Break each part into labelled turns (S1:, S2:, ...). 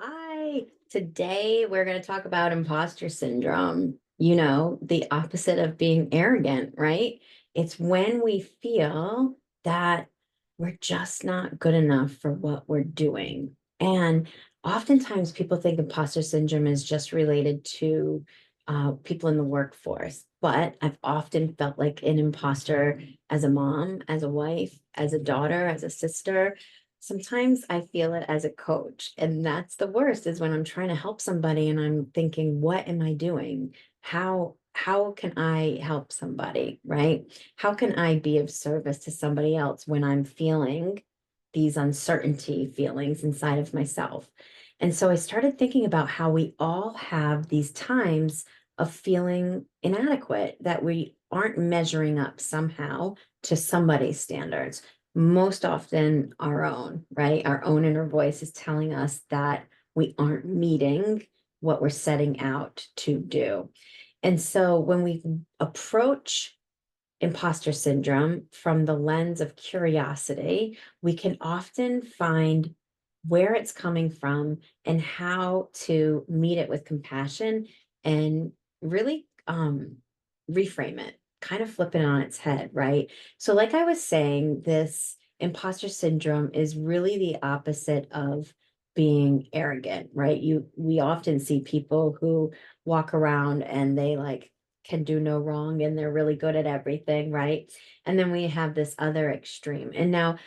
S1: Hi, today we're going to talk about imposter syndrome. You know, the opposite of being arrogant, right? It's when we feel that we're just not good enough for what we're doing. And oftentimes people think imposter syndrome is just related to people in the workforce. But I've often felt like an imposter as a mom, as a wife, as a daughter, as a sister. Sometimes I feel it as a coach, and that's the worst is when I'm trying to help somebody and I'm thinking, what am I doing? How can I help somebody, right? How can I be of service to somebody else when I'm feeling these uncertainty feelings inside of myself? And so I started thinking about how we all have these times of feeling inadequate, that we aren't measuring up somehow to somebody's standards, most often our own, right? Our own inner voice is telling us that we aren't meeting what we're setting out to do. And so when we approach imposter syndrome from the lens of curiosity, we can often find where it's coming from and how to meet it with compassion and really reframe it, kind of flip it on its head, right? So, like I was saying, this imposter syndrome is really the opposite of being arrogant, right? We often see people who walk around and they like can do no wrong and they're really good at everything, right? And then we have this other extreme. And now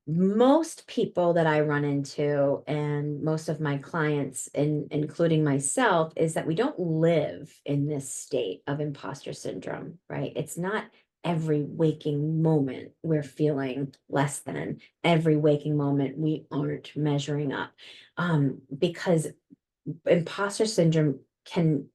S1: most people that I run into and most of my clients, including myself, is that we don't live in this state of imposter syndrome, right? It's not every waking moment we're feeling less than, every waking moment we aren't measuring up. Because imposter syndrome can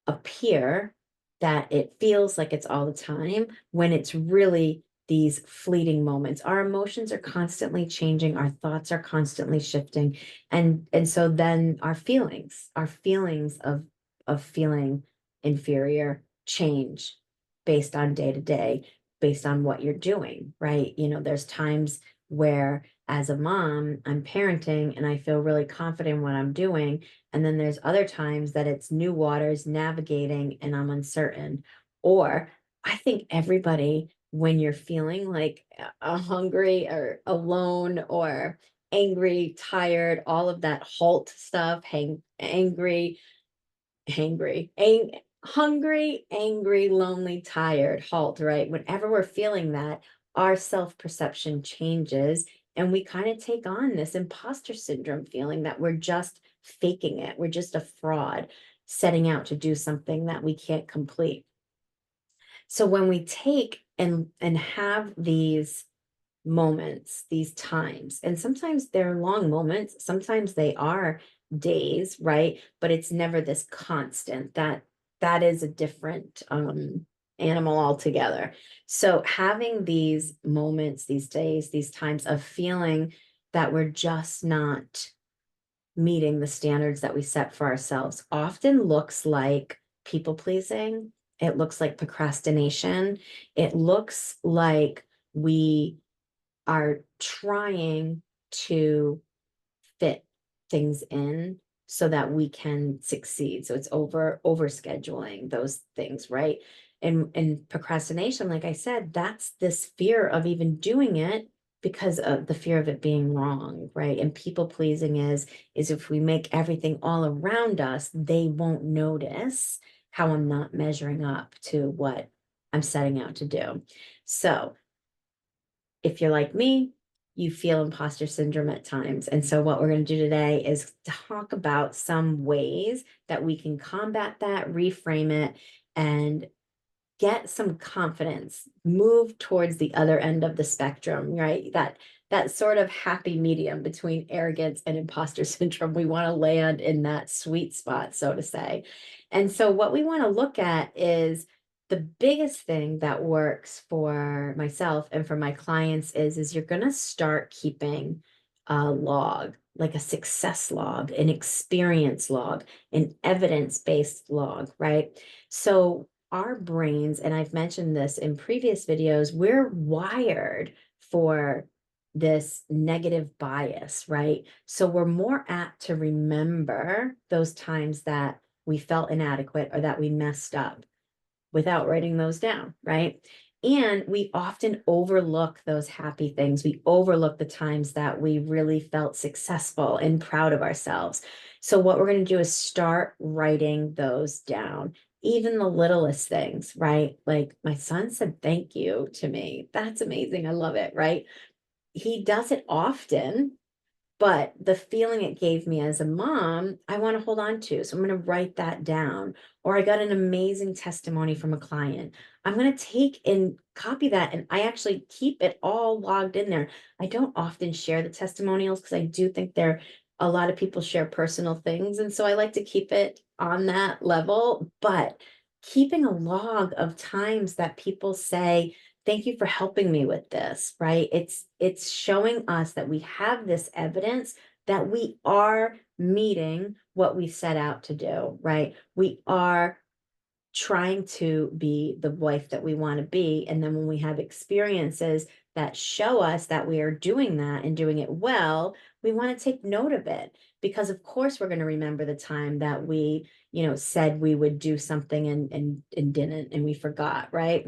S1: appear that it feels like it's all the time when it's really these fleeting moments. Our emotions are constantly changing, our thoughts are constantly shifting, and so then our feelings of feeling inferior change based on day to day, based on what you're doing, right? You know, there's times where as a mom, I'm parenting and I feel really confident in what I'm doing, and then there's other times that it's new waters navigating and I'm uncertain. Or I think everybody, when you're feeling like hungry or alone or angry, tired, all of that halt stuff, hangry, hungry, angry, lonely, tired, halt, right? Whenever we're feeling that, our self-perception changes and we kind of take on this imposter syndrome feeling that we're just faking it. We're just a fraud setting out to do something that we can't complete. So when we take and have these moments, these times. And sometimes they're long moments, sometimes they are days, right? But it's never this constant. That is a different animal altogether. So having these moments, these days, these times of feeling that we're just not meeting the standards that we set for ourselves often looks like people pleasing. It looks like procrastination. It looks like we are trying to fit things in so that we can succeed. So it's over scheduling those things, right? And procrastination, like I said, that's this fear of even doing it because of the fear of it being wrong, right? And people pleasing is if we make everything all around us, they won't notice how I'm not measuring up to what I'm setting out to do. So if you're like me, you feel imposter syndrome at times. And so, what we're going to do today is talk about some ways that we can combat that, reframe it, and get some confidence, move towards the other end of the spectrum, right? That sort of happy medium between arrogance and imposter syndrome. We want to land in that sweet spot, so to say. And so what we want to look at is the biggest thing that works for myself and for my clients is you're going to start keeping a log, like a success log, an experience log, an evidence-based log, right? So our brains, and I've mentioned this in previous videos, we're wired for this negative bias, right? So we're more apt to remember those times that we felt inadequate or that we messed up without writing those down, right? And we often overlook those happy things. We overlook the times that we really felt successful and proud of ourselves. So, what we're going to do is start writing those down, even the littlest things, right? Like my son said, thank you to me. That's amazing. I love it, right? He does it often, but the feeling it gave me as a mom, I want to hold on to. So I'm going to write that down. Or I got an amazing testimony from a client. I'm going to take and copy that. And I actually keep it all logged in there. I don't often share the testimonials because I do think a lot of people share personal things. And so I like to keep it on that level. But keeping a log of times that people say, thank you for helping me with this, right? It's showing us that we have this evidence that we are meeting what we set out to do, right? We are trying to be the wife that we want to be. And then when we have experiences that show us that we are doing that and doing it well, we want to take note of it because of course we're going to remember the time that we, said we would do something and didn't, and we forgot, right?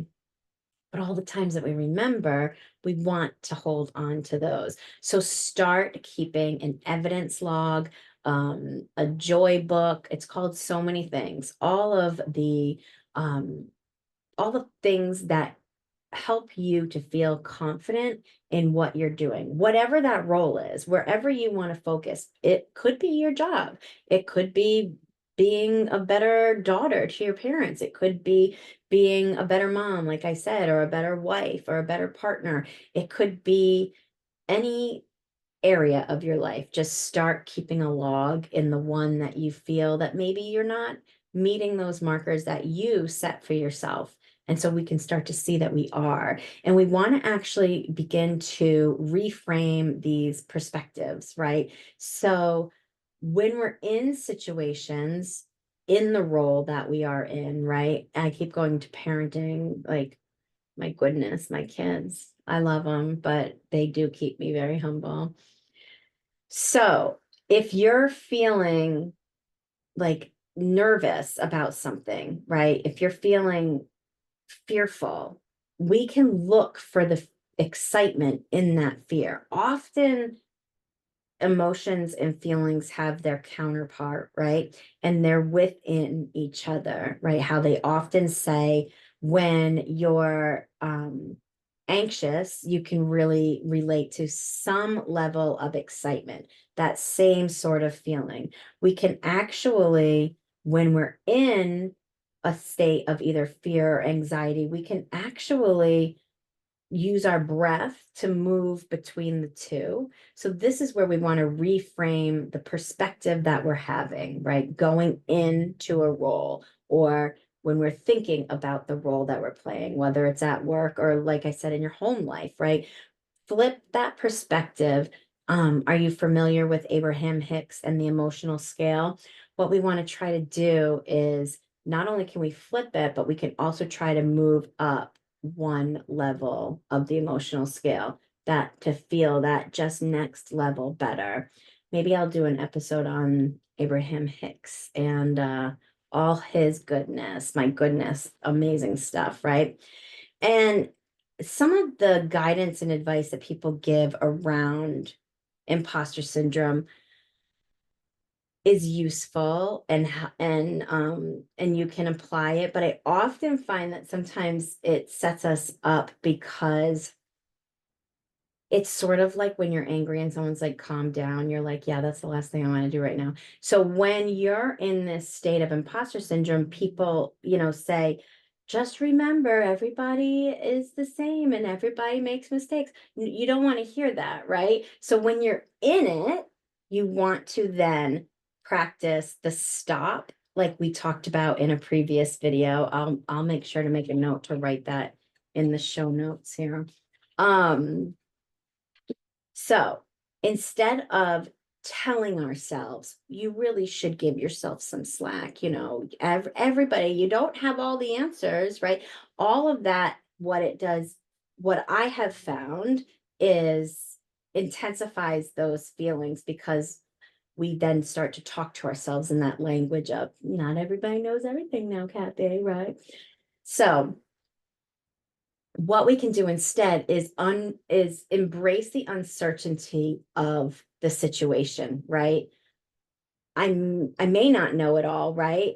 S1: But all the times that we remember, we want to hold on to those. So start keeping an evidence log, a joy book. It's called so many things. All the things that help you to feel confident in what you're doing, whatever that role is, wherever you want to focus. It could be your job. It could be being a better daughter to your parents. It could be being a better mom, like I said, or a better wife or a better partner. It could be any area of your life. Just start keeping a log in the one that you feel that maybe you're not meeting those markers that you set for yourself. And so we can start to see that we are. And we want to actually begin to reframe these perspectives, right? So when we're in situations in the role that we are in, right? I keep going to parenting, like, my goodness, my kids, I love them, but they do keep me very humble. So if you're feeling like nervous about something, right? If you're feeling fearful, we can look for the excitement in that fear. Often emotions and feelings have their counterpart, right? And they're within each other, right? How they often say when you're anxious, you can really relate to some level of excitement, that same sort of feeling. We can actually, when we're in a state of either fear or anxiety, we can actually use our breath to move between the two. So this is where we want to reframe the perspective that we're having, right? Going into a role or when we're thinking about the role that we're playing, whether it's at work or like I said, in your home life, right? Flip that perspective. Are you familiar with Abraham Hicks and the emotional scale? What we want to try to do is not only can we flip it, but we can also try to move up one level of the emotional scale that to feel that just next level better. Maybe I'll do an episode on Abraham Hicks and all his goodness. My goodness, amazing stuff, right? And some of the guidance and advice that people give around imposter syndrome is useful and you can apply it, but I often find that sometimes it sets us up because it's sort of like when you're angry and someone's like, calm down, you're like, yeah, that's the last thing I want to do right now. So when you're in this state of imposter syndrome, people, say, just remember everybody is the same and everybody makes mistakes. You don't want to hear that, right? So when you're in it, you want to then practice the stop, like we talked about in a previous video. I'll make sure to make a note to write that in the show notes here. So instead of telling ourselves, you really should give yourself some slack, everybody, you don't have all the answers, right? All of that, what it does, what I have found is intensifies those feelings because we then start to talk to ourselves in that language of not everybody knows everything now, Kathy, right? So what we can do instead is embrace the uncertainty of the situation, right? I may not know it all, right?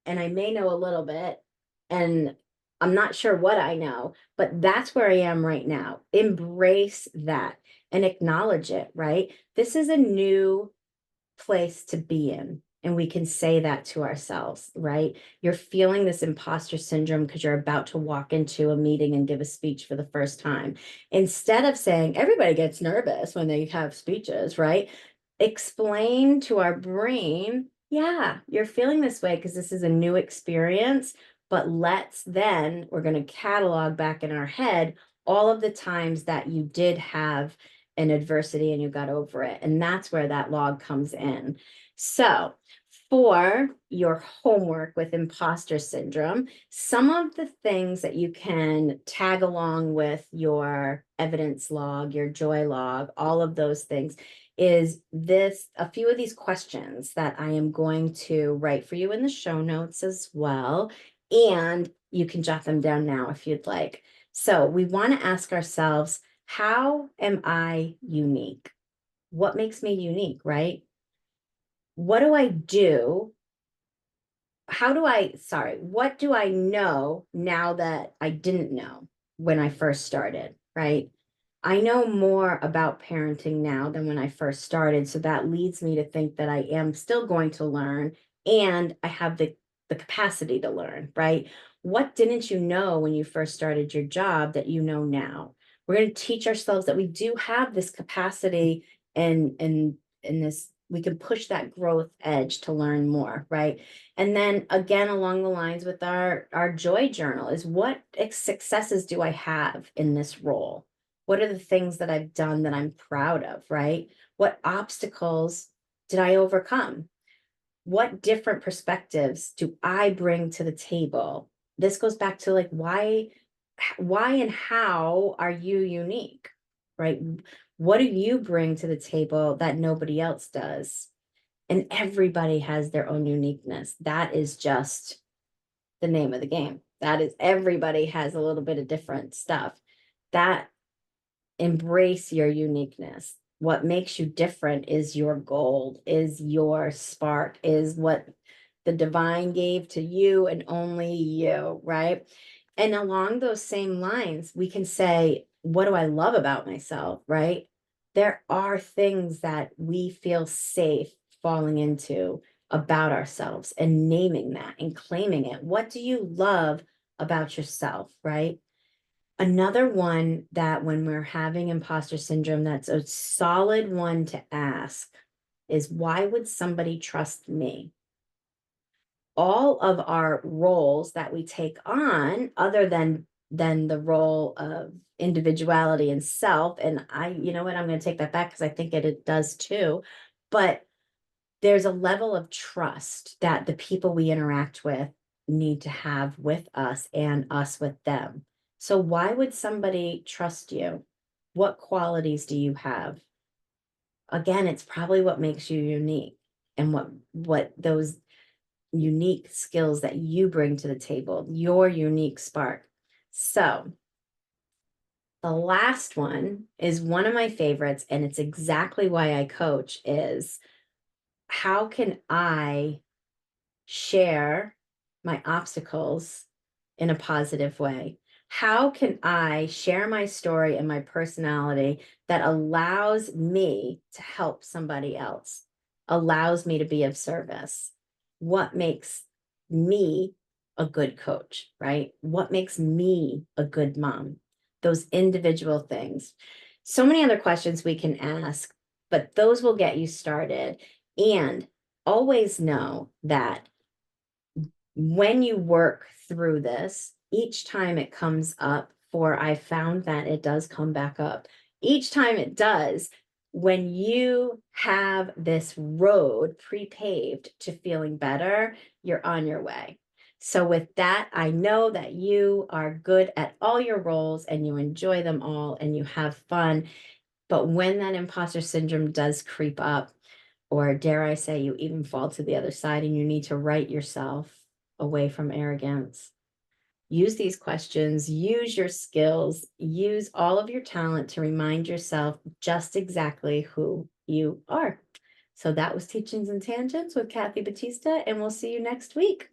S1: And I may know a little bit, and I'm not sure what I know, but that's where I am right now. Embrace that and acknowledge it, right? This is a new place to be in. And we can say that to ourselves, right? You're feeling this imposter syndrome because you're about to walk into a meeting and give a speech for the first time. Instead of saying everybody gets nervous when they have speeches, right? Explain to our brain, yeah, you're feeling this way because this is a new experience. But we're going to catalog back in our head all of the times that you did have an adversity and you got over it. And that's where that log comes in. So for your homework with imposter syndrome, some of the things that you can tag along with your evidence log, your joy log, all of those things is a few of these questions that I am going to write for you in the show notes as well. And you can jot them down now if you'd like. So we want to ask ourselves, how am I unique? What makes me unique, right? What do I do? What do I know now that I didn't know when I first started, right? I know more about parenting now than when I first started. So that leads me to think that I am still going to learn and I have the capacity to learn, right? What didn't you know when you first started your job that you know now? We're going to teach ourselves that we do have this capacity and this, we can push that growth edge to learn more, right? And then again, along the lines with our joy journal is what successes do I have in this role? What are the things that I've done that I'm proud of, right? What obstacles did I overcome? What different perspectives do I bring to the table? This goes back to like why and how are you unique, right? What do you bring to the table that nobody else does? And everybody has their own uniqueness. That is just the name of the game. That is, everybody has a little bit of different stuff. That embrace your uniqueness. What makes you different is your gold, is your spark, is what the divine gave to you and only you, right? And along those same lines, we can say, what do I love about myself, right? There are things that we feel safe falling into about ourselves and naming that and claiming it. What do you love about yourself, right? Another one that when we're having imposter syndrome, that's a solid one to ask is, why would somebody trust me? All of our roles that we take on, other than the role of individuality and self, and you know what, I'm going to take that back because I think it does too, but there's a level of trust that the people we interact with need to have with us and us with them. So why would somebody trust you? What qualities do you have? Again, it's probably what makes you unique and what those unique skills that you bring to the table, your unique spark. So the last one is one of my favorites, and it's exactly why I coach, is how can I share my obstacles in a positive way? How can I share my story and my personality that allows me to help somebody else, allows me to be of service? What makes me a good coach, right? What makes me a good mom? Those individual things. So many other questions we can ask, but those will get you started. And always know that when you work through this, each time it comes up, for I found that it does come back up. Each time it does, when you have this road pre-paved to feeling better, you're on your way. So with that, I know that you are good at all your roles and you enjoy them all and you have fun. But when that imposter syndrome does creep up, or dare I say, you even fall to the other side and you need to right yourself away from arrogance, use these questions, use your skills, use all of your talent to remind yourself just exactly who you are. So that was Teachings and Tangents with Kathy Batista, and we'll see you next week.